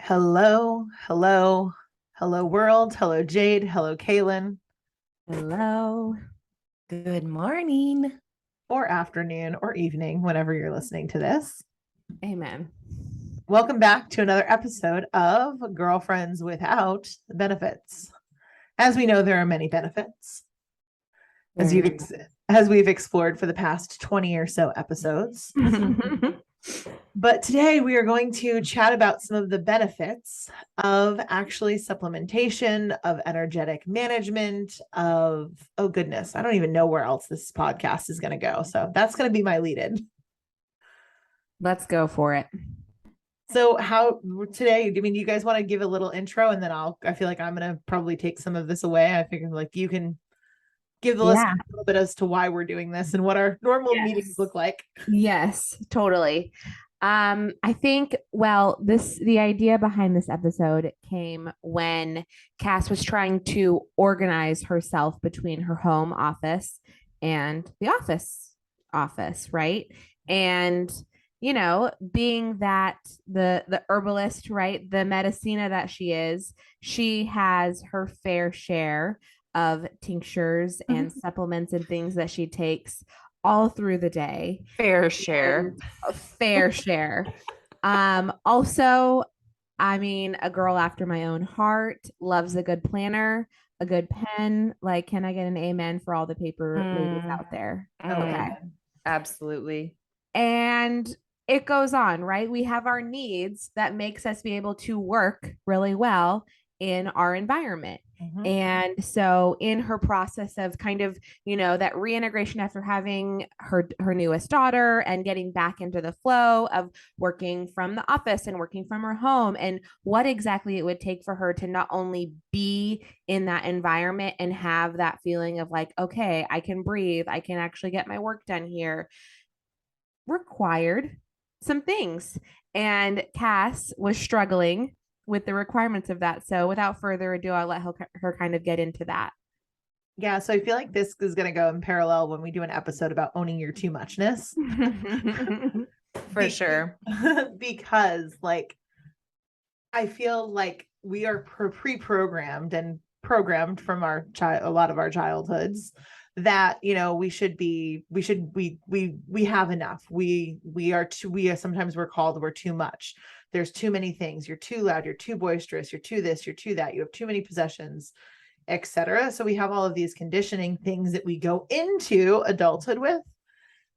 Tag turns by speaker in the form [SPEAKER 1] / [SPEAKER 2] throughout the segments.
[SPEAKER 1] Hello, hello, hello, world. Hello, Jade. Hello, Kaylin.
[SPEAKER 2] Hello. Good morning.
[SPEAKER 1] Or afternoon or evening, whenever you're listening to this.
[SPEAKER 2] Amen.
[SPEAKER 1] Welcome back to another episode of Girlfriends Without Benefits. As we know, there are many benefits, as
[SPEAKER 2] Very
[SPEAKER 1] you've
[SPEAKER 2] true.
[SPEAKER 1] ex- as we've explored for the past 20 or so episodes. But today we are going to chat about some of the benefits of actually supplementation, of energetic management, of, oh goodness, I don't even know where else this podcast is going to go. So that's going to be my lead in.
[SPEAKER 2] Let's go for it.
[SPEAKER 1] So, how today, I mean, you guys want to give a little intro and then I feel like I'm going to probably take some of this away. I figure like you can give the listener
[SPEAKER 2] Yeah.
[SPEAKER 1] a little bit as to why we're doing this and what our normal meetings
[SPEAKER 2] Yes.
[SPEAKER 1] look like.
[SPEAKER 2] Yes, totally. I think, well, the idea behind this episode came when Cass was trying to organize herself between her home office and the office, right? And being that the herbalist, right, the medicina that she has her fair share of tinctures and supplements and things that she takes all through the day,
[SPEAKER 3] Fair share.
[SPEAKER 2] and a fair share. Also, I mean, a girl after my own heart, loves a good planner, a good pen. Like, can I get an amen for all the paper ladies
[SPEAKER 3] Mm,
[SPEAKER 2] out there?
[SPEAKER 1] Oh,
[SPEAKER 2] Okay.
[SPEAKER 1] amen.
[SPEAKER 3] absolutely.
[SPEAKER 2] And it goes on, right? We have our needs that makes us be able to work really well in our environment.
[SPEAKER 1] Mhm.
[SPEAKER 2] And so in her process of kind of, that reintegration after having her newest daughter and getting back into the flow of working from the office and working from her home, and what exactly it would take for her to not only be in that environment and have that feeling of like, okay, I can breathe, I can actually get my work done here, required some things. And Cass was struggling with the requirements of that. So without further ado, I'll let her kind of get into that.
[SPEAKER 1] Yeah, so I feel like this is going to go in parallel when we do an episode about owning your too muchness.
[SPEAKER 3] For sure.
[SPEAKER 1] Because like I feel like we are pre-programmed and programmed from a lot of our childhoods that we have enough. We are sometimes we're called we're too much. There's too many things. You're too loud, you're too boisterous, you're too this, you're too that, you have too many possessions, etc. So we have all of these conditioning things that we go into adulthood with.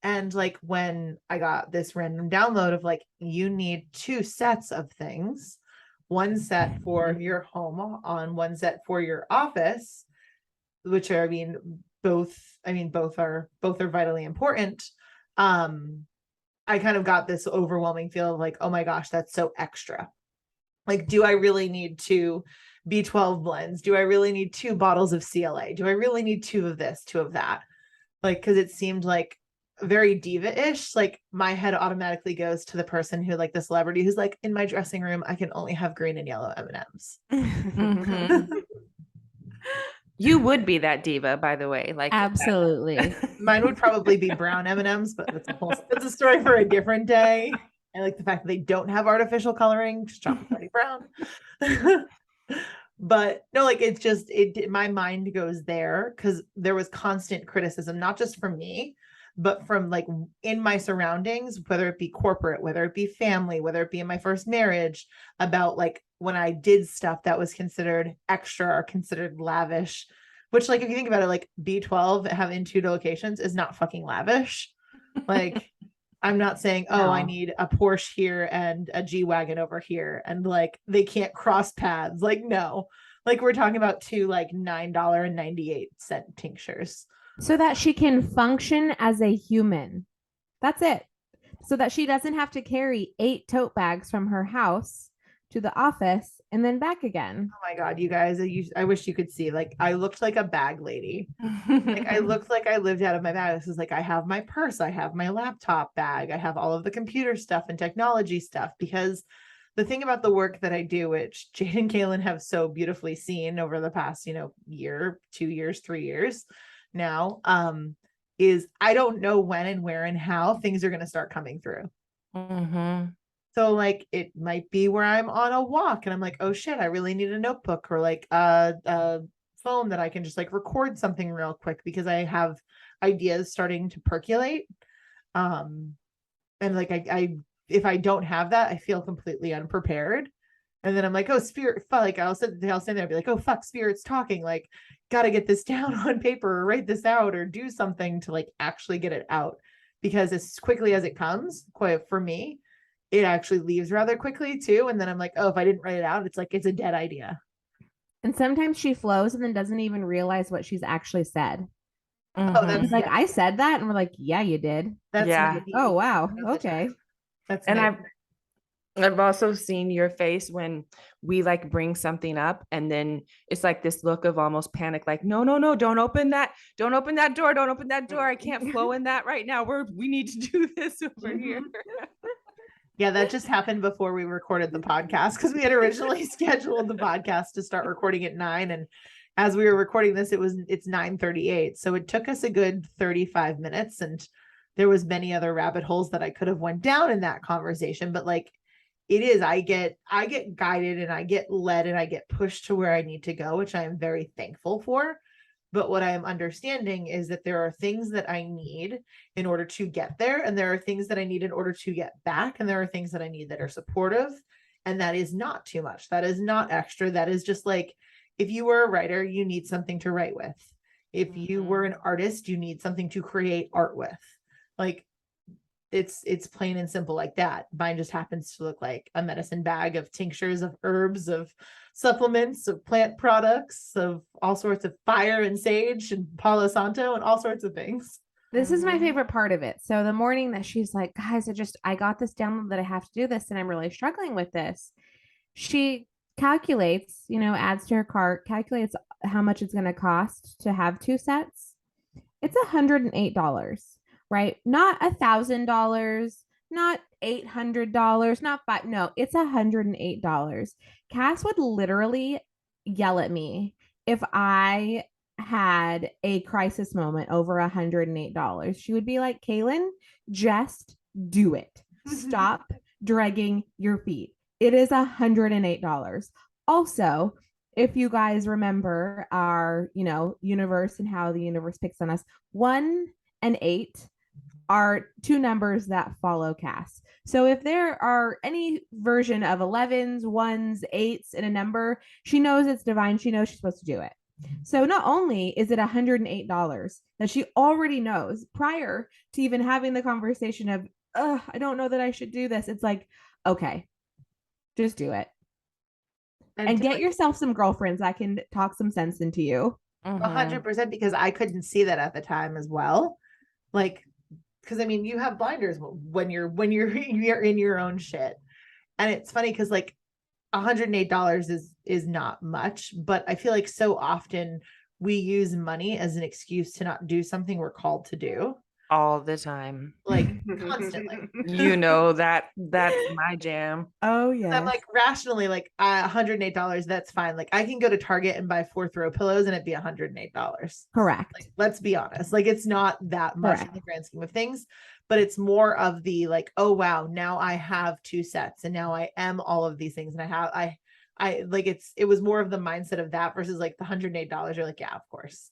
[SPEAKER 1] And like when I got this random download of like, you need two sets of things, one set for your home on one set for your office, which are, both are vitally important. I kind of got this overwhelming feel of like, oh my gosh, that's so extra. Like, do I really need two B12 blends? Do I really need two bottles of CLA? Do I really need two of this, two of that? Like, because it seemed like very diva-ish. Like my head automatically goes to the person who, like the celebrity who's like, in my dressing room I can only have green and yellow M&Ms.
[SPEAKER 3] Mhm. You would be that diva, by the way. Like
[SPEAKER 2] Absolutely.
[SPEAKER 1] Mine would probably be brown M&Ms, but that's a story for a different day. I like the fact that they don't have artificial coloring, just chocolate party brown. But no, like it's just my mind goes there because there was constant criticism, not just from me, but from like in my surroundings, whether it be corporate, whether it be family, whether it be in my first marriage, about like when I did stuff that was considered extra or considered lavish, which like if you think about it, like B12 having two locations is not fucking lavish. Like I'm not saying, oh, I
[SPEAKER 2] No.
[SPEAKER 1] need a Porsche here and a G Wagon over here, and like they can't cross paths. Like, no, like we're talking about two like $9.98 tinctures.
[SPEAKER 2] So that she can function as a human. That's it. So that she doesn't have to carry 8 tote bags from her house to the office and then back again.
[SPEAKER 1] Oh my God, you guys, I wish you could see. Like, I looked like a bag lady. Like, I looked like I lived out of my bag. This is like, I have my purse, I have my laptop bag, I have all of the computer stuff and technology stuff. Because the thing about the work that I do, which Jade and Kaylin have so beautifully seen over the past, year, 2 years, 3 years now, is I don't know when and where and how things are going to start coming through.
[SPEAKER 3] Mhm.
[SPEAKER 1] So like it might be where I'm on a walk and I'm like, oh shit, I really need a notebook or like a phone that I can just like record something real quick because I have ideas starting to percolate. Um, and like I if I don't have that, I feel completely unprepared. And then I'm like, oh, spirit, like I'll stand there and be like, oh, fuck, spirit's talking. Like, gotta get this down on paper or write this out or do something to like actually get it out. Because as quickly as it comes, quite for me, it actually leaves rather quickly too. And then I'm like, oh, if I didn't write it out, it's like it's a dead idea.
[SPEAKER 2] And sometimes she flows and then doesn't even realize what she's actually said.
[SPEAKER 1] Oh, that's
[SPEAKER 2] She's like, I said that. And we're like, yeah, you did.
[SPEAKER 1] that's
[SPEAKER 3] Yeah.
[SPEAKER 2] Oh, wow. Okay.
[SPEAKER 1] That's
[SPEAKER 3] And
[SPEAKER 1] nice.
[SPEAKER 3] I've also seen your face when we like bring something up and then it's like this look of almost panic, like, no, don't open that door. Don't open that door. I can't flow in that right now. We need to do this over here.
[SPEAKER 1] Yeah, that just happened before we recorded the podcast because we had originally scheduled the podcast to start recording at 9. And as we were recording this, it's 9:38. So it took us a good 35 minutes. And there was many other rabbit holes that I could have went down in that conversation. But like it is, I get guided and I get led and I get pushed to where I need to go, which I am very thankful for. But what I am understanding is that there are things that I need in order to get there. And there are things that I need in order to get back. And there are things that I need that are supportive. And that is not too much. That is not extra. That is just like, if you were a writer, you need something to write with. If you were an artist, you need something to create art with. Like it's plain and simple like that. Mine just happens to look like a medicine bag of tinctures, of herbs, of supplements, of plant products, of all sorts of fire and sage and Palo Santo and all sorts of things.
[SPEAKER 2] This is my favorite part of it. So the morning that she's like, guys, I got this download that I have to do this and I'm really struggling with this. She calculates, adds to her cart, calculates how much it's going to cost to have 2 sets. It's $108, right? Not $1,000, not $800, not five. No, it's $108. Cass would literally yell at me if I had a crisis moment over $108. She would be like, Kaylin, just do it. Stop dragging your feet. It is $108. Also, if you guys remember our, universe and how the universe picks on us, 1 and 8 are 2 numbers that follow Cass. So if there are any version of 11s, 1s, 8s in a number, she knows it's divine. She knows she's supposed to do it. So not only is it $108 that she already knows prior to even having the conversation of, I don't know that I should do this. It's like, okay, just do it. And get yourself some girlfriends that can talk some sense into you.
[SPEAKER 1] 100%, because I couldn't see that at the time as well. Like, because I mean, you have blinders when you're in your own shit. And it's funny because like $108 is not much, but I feel like so often we use money as an excuse to not do something we're called to do.
[SPEAKER 3] All the time,
[SPEAKER 1] like constantly.
[SPEAKER 3] That's my jam.
[SPEAKER 2] Oh yeah.
[SPEAKER 1] I'm like rationally like $108, that's fine. Like I can go to Target and buy 4 throw pillows and it'd be $108.
[SPEAKER 2] Correct.
[SPEAKER 1] Like, let's be honest. Like it's not that much in the grand scheme of things, but it's more of the like, oh wow, now I have 2 sets and now I am all of these things. And I like it was more of the mindset of that versus like the $108. You're like, yeah, of course.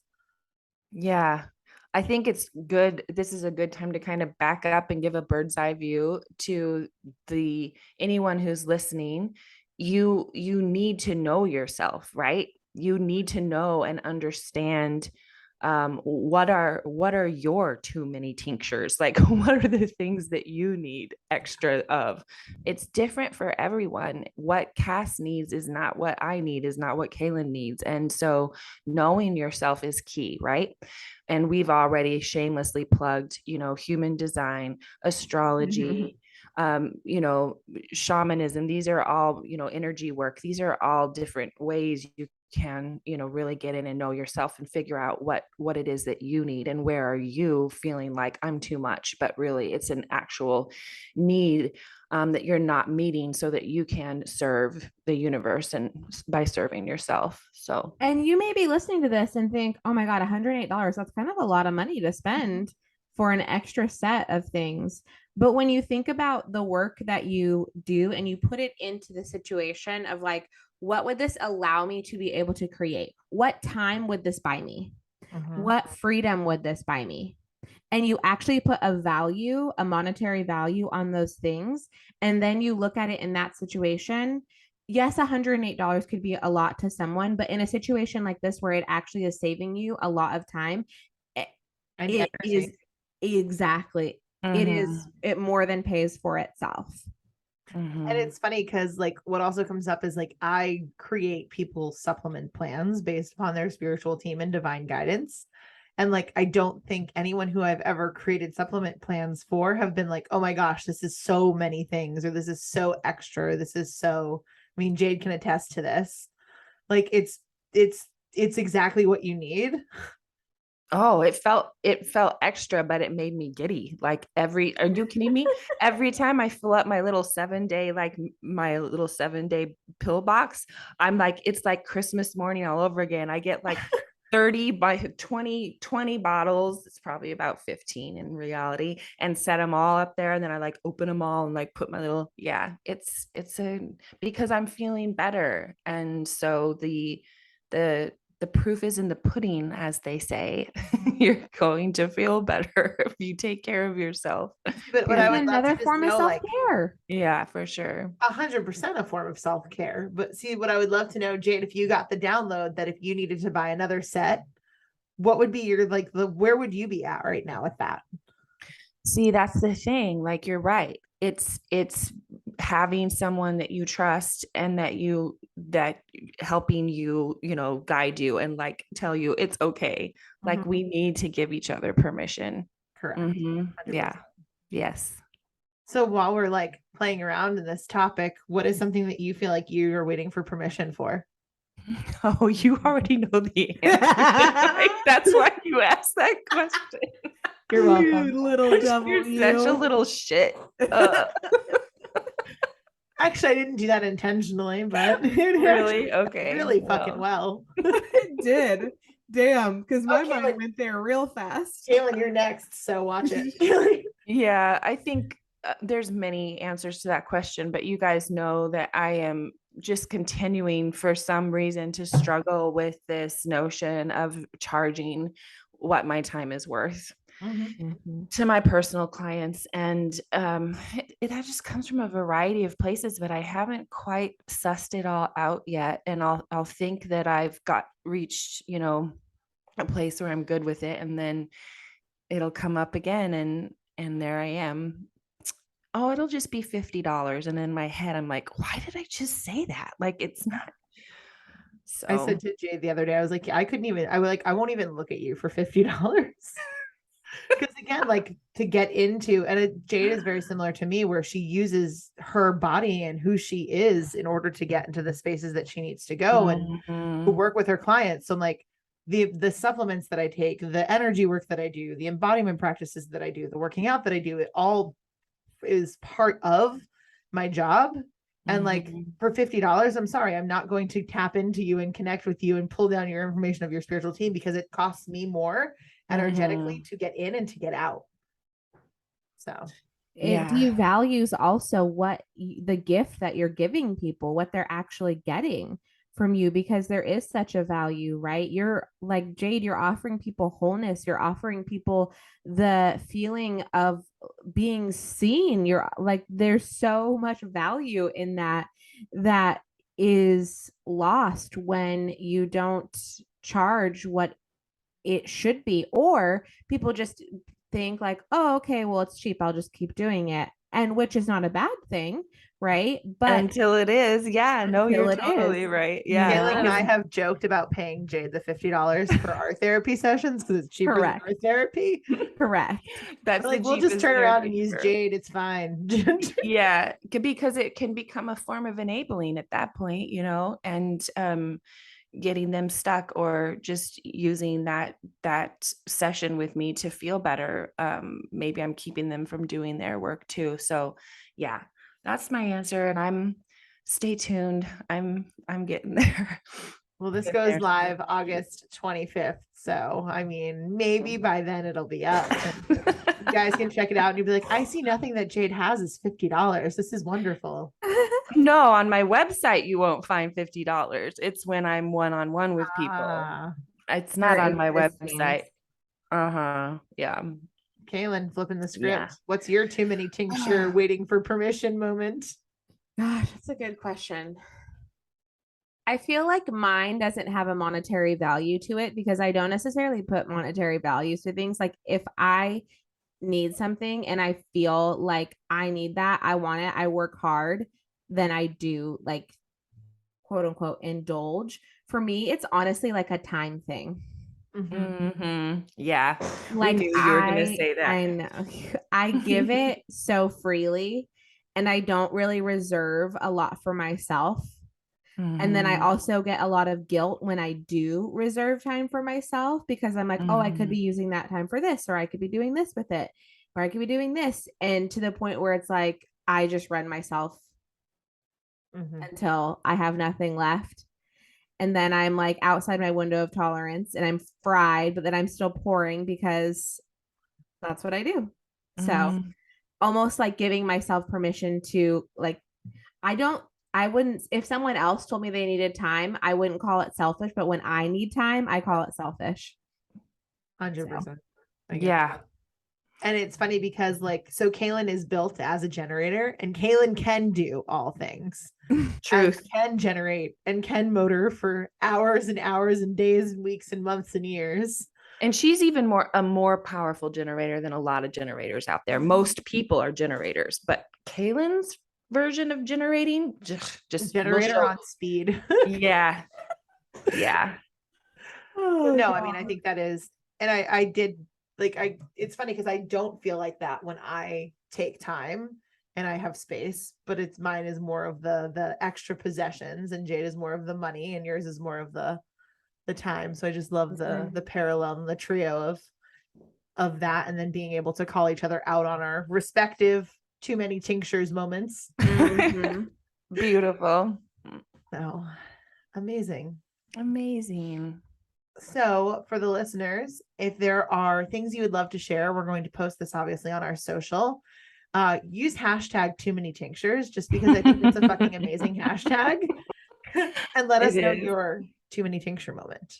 [SPEAKER 3] Yeah. I think it's good. This is a good time to kind of back up and give a bird's eye view to anyone who's listening. You need to know yourself, right? You need to know and understand what are your too many tinctures? Like, what are the things that you need extra of? It's different for everyone. What Cass needs is not what I need, is not what Kaylin needs. And so knowing yourself is key, right? And we've already shamelessly plugged, human design, astrology, shamanism. These are all, energy work. These are all different ways you can, really get in and know yourself and figure out what it is that you need and where are you feeling like I'm too much, but really it's an actual need that you're not meeting so that you can serve the universe and by serving yourself. So,
[SPEAKER 2] and you may be listening to this and think, oh my God, $108, that's kind of a lot of money to spend for an extra set of things. But when you think about the work that you do and you put it into the situation of like, what would this allow me to be able to create? What time would this buy me? What freedom would this buy me? And you actually put a value, a monetary value on those things. And then you look at it in that situation. Yes, $108 could be a lot to someone, but in a situation like this where it actually is saving you a lot of time, it is exactly. It more than pays for itself.
[SPEAKER 1] And it's funny because like what also comes up is like I create people's supplement plans based upon their spiritual team and divine guidance. And like I don't think anyone who I've ever created supplement plans for have been like, oh my gosh, this is so many things, or this is so extra, this is so, I mean, Jade can attest to this. Like it's exactly what you need.
[SPEAKER 3] Oh, it felt extra, but it made me giddy. Like are you kidding me? Every time I fill up my little 7-day, like my little 7-day pill box, I'm like, it's like Christmas morning all over again. I get like 30 by 20 bottles. It's probably about 15 in reality, and set them all up there. And then I like open them all and like put my little, it's because I'm feeling better. And so the proof is in the pudding, as they say. You're going to feel better if you take care of yourself.
[SPEAKER 1] But what I would love
[SPEAKER 2] another
[SPEAKER 1] to
[SPEAKER 2] form of
[SPEAKER 1] know, like,
[SPEAKER 2] self-care.
[SPEAKER 3] Yeah, for sure.
[SPEAKER 1] 100% a form of self-care. But see, what I would love to know, Jade, if you got the download that if you needed to buy another set, what would be your like where would you be at right now with that?
[SPEAKER 3] See, that's the thing. Like, you're right. It's having someone that you trust and that helping you, guide you and like tell you it's okay. Like, we need to give each other permission.
[SPEAKER 1] Correct.
[SPEAKER 3] Yeah. Yes.
[SPEAKER 1] So while we're like playing around in this topic, what is something that you feel like you are waiting for permission for?
[SPEAKER 3] Oh, you already know the answer. Like, that's why you asked that question.
[SPEAKER 1] You're welcome.
[SPEAKER 2] You little devil.
[SPEAKER 3] You're such a little shit.
[SPEAKER 1] Actually, I didn't do that intentionally, but
[SPEAKER 3] Really? Okay.
[SPEAKER 1] Really fucking well.
[SPEAKER 2] It did. Damn, because my
[SPEAKER 1] Okay,
[SPEAKER 2] mind went there real fast.
[SPEAKER 1] Kaylin, you're next, so watch it.
[SPEAKER 3] Yeah, I think there's many answers to that question, but you guys know that I am just continuing for some reason to struggle with this notion of charging what my time is worth to my personal clients. And it just comes from a variety of places, but I haven't quite sussed it all out yet. And I'll think that I've reached, a place where I'm good with it. And then it'll come up again. And there I am. Oh, it'll just be $50. And in my head, I'm like, why did I just say that? Like, it's not. So
[SPEAKER 1] I said to Jade the other day, I was like, I won't even look at you for $50. Because again, like to get into, and Jade is very similar to me, where she uses her body and who she is in order to get into the spaces that she needs to go and to work with her clients. So I'm like, the supplements that I take, the energy work that I do, the embodiment practices that I do, the working out that I do, it all is part of my job. And like for $50, I'm sorry, I'm not going to tap into you and connect with you and pull down your information of your spiritual team because it costs me more energetically to get in and to get out. So
[SPEAKER 2] it devalues also what the gift that you're giving people, what they're actually getting from you, because there is such a value, right? You're like Jade, you're offering people wholeness, you're offering people the feeling of being seen. You're like, there's so much value in that is lost when you don't charge what it should be, or people just think like, oh, okay, well, it's cheap, I'll just keep doing it, and which is not a bad thing, right? But
[SPEAKER 3] until it is, no, you're totally right. Yeah,
[SPEAKER 1] Kaylin and I have joked about paying Jade the $50 for our therapy sessions because it's cheaper than our therapy.
[SPEAKER 2] Correct.
[SPEAKER 3] That's
[SPEAKER 1] like, we'll just turn around and use Jade, it's fine.
[SPEAKER 3] Yeah, because it can become a form of enabling at that point, and getting them stuck, or just using that session with me to feel better. Maybe I'm keeping them from doing their work too. So yeah, that's my answer. And stay tuned. I'm getting there.
[SPEAKER 1] Well, this
[SPEAKER 3] If
[SPEAKER 1] goes
[SPEAKER 3] there's-
[SPEAKER 1] live August 25th. So, I mean, maybe by then it'll be up. And you guys can check it out and you'll be like, I see nothing that Jade has is $50. This is wonderful.
[SPEAKER 3] No, on my website, you won't find $50. It's when I'm one-on-one with people.
[SPEAKER 1] Ah,
[SPEAKER 3] It's not
[SPEAKER 2] Or
[SPEAKER 3] on my
[SPEAKER 2] existing.
[SPEAKER 3] website. Uh-huh. Yeah.
[SPEAKER 1] Kaylin flipping the script.
[SPEAKER 3] Yeah.
[SPEAKER 1] What's your too many tincture waiting for permission moment?
[SPEAKER 2] Gosh, that's a good question. I feel like mine doesn't have a monetary value to it because I don't necessarily put monetary values to things. Like if I need something and I feel like I need that, I want it, I work hard, then I do like quote unquote indulge. For me, it's honestly like a time thing.
[SPEAKER 3] Yeah.
[SPEAKER 2] Like
[SPEAKER 3] we knew you were going to say that.
[SPEAKER 2] I know. I give it so freely and I don't really reserve a lot for myself. And then I also get a lot of guilt when I do reserve time for myself because I'm like, oh, I could be using that time for this, or I could be doing this with it, or I could be doing this. And to the point where it's like, I just run myself until I have nothing left. And then I'm like outside my window of tolerance and I'm fried, but then I'm still pouring because that's what I do. So almost like giving myself permission to like, I wouldn't, if someone else told me they needed time, I wouldn't call it selfish, but when I need time, I call it selfish.
[SPEAKER 1] 100%.
[SPEAKER 3] Yeah.
[SPEAKER 1] And it's funny because so Kaylin is built as a generator and Kaylin can do all things.
[SPEAKER 3] Truth.
[SPEAKER 1] And can generate and can motor for hours and hours and days and weeks and months and years.
[SPEAKER 3] And she's even a more powerful generator than a lot of generators out there. Most people are generators, but Kaylin's version of generating just
[SPEAKER 1] generator on speed.
[SPEAKER 3] Yeah. Yeah.
[SPEAKER 1] No, I mean, I think that is, and I did it's funny because I don't feel like that when I take time and I have space, but mine is more of the extra possessions and Jade is more of the money and yours is more of the time. So I just love the parallel and the trio of that, and then being able to call each other out on our respective too many tinctures moments.
[SPEAKER 3] Beautiful.
[SPEAKER 1] So amazing. So for the listeners, if there are things you would love to share, we're going to post this obviously on our social. Use hashtag too many tinctures just because I think it's a fucking amazing hashtag. And let us know your too many tincture moment.